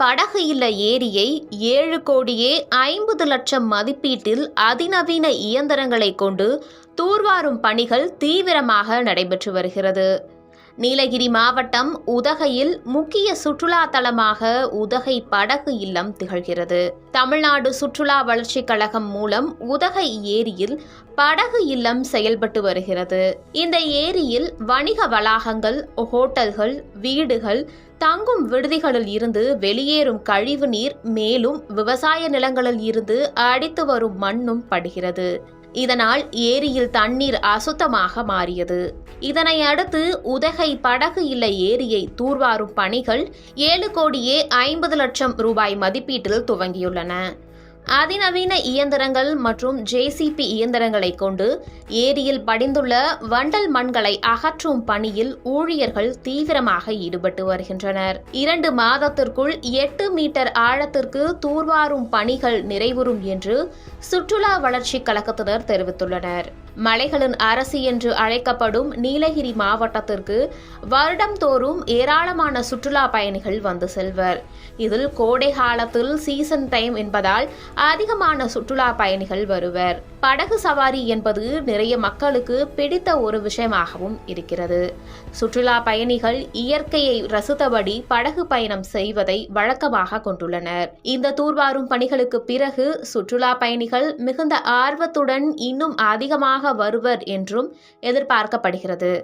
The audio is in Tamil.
படகு இல்ல ஏரியை 7,50,00,000 மதிப்பீட்டில் அதிநவீன இயந்திரங்களை கொண்டு தூர்வாரும் பணிகள் தீவிரமாக நடைபெற்று வருகிறது. நீலகிரி மாவட்டம் உதகையில் முக்கிய சுற்றுலா தலமாக உதகை படகு இல்லம் திகழ்கிறது. தமிழ்நாடு சுற்றுலா வளர்ச்சிக் கழகம் மூலம் உதகை ஏரியில் படகு இல்லம் செயல்பட்டு வருகிறது. இந்த ஏரியில் வணிக வளாகங்கள், ஹோட்டல்கள், வீடுகள், தங்கும் விடுதிகளில் இருந்து வெளியேறும் கழிவு நீர், மேலும் விவசாய நிலங்களில் இருந்து அடித்து வரும் மண்ணும் படுகிறது. இதனால் ஏரியில் தண்ணீர் அசுத்தமாக மாறியது. இதனை அடுத்து உதகை படகு இல்ல ஏரியை தூர்வாரும் பணிகள் 7,50,00,000 ரூபாய் மதிப்பீட்டில் துவங்கியுள்ளன. அதிநவீன இயந்திரங்கள் மற்றும் ஜேசிபி இயந்திரங்களை கொண்டு ஏரியில் படிந்துள்ள வண்டல் மண்களை அகற்றும் பணியில் ஊழியர்கள் தீவிரமாக ஈடுபட்டு வருகின்றனர். 2 மாதத்திற்குள் 8 மீட்டர் ஆழத்திற்கு தூர்வாரும் பணிகள் நிறைவுறும் என்று சுற்றுலா வளர்ச்சிக் கழகத்தினர் தெரிவித்துள்ளனர். மலைகளின் அரசி என்று அழைக்கப்படும் நீலகிரி மாவட்டத்திற்கு வருடம்தோறும் ஏராளமான சுற்றுலா பயணிகள் வந்து செல்வர். இதில் கோடை காலத்தில் சீசன் டைம் என்பதால் அதிகமான சுற்றுலா பயணிகள் வருவர். படகு சவாரி என்பது நிறைய மக்களுக்கு பிடித்த ஒரு விஷயமாகவும் இருக்கிறது. சுற்றுலா பயணிகள் இயற்கையை ரசித்தபடி படகு பயணம் செய்வதை வழக்கமாக கொண்டுள்ளனர். இந்த தூர்வாரும் பணிகளுக்கு பிறகு சுற்றுலா பயணிகள் மிகுந்த ஆர்வத்துடன் இன்னும் அதிகமாக வருவர் என்றும் எதிர்பார்க்கப்படுகிறது.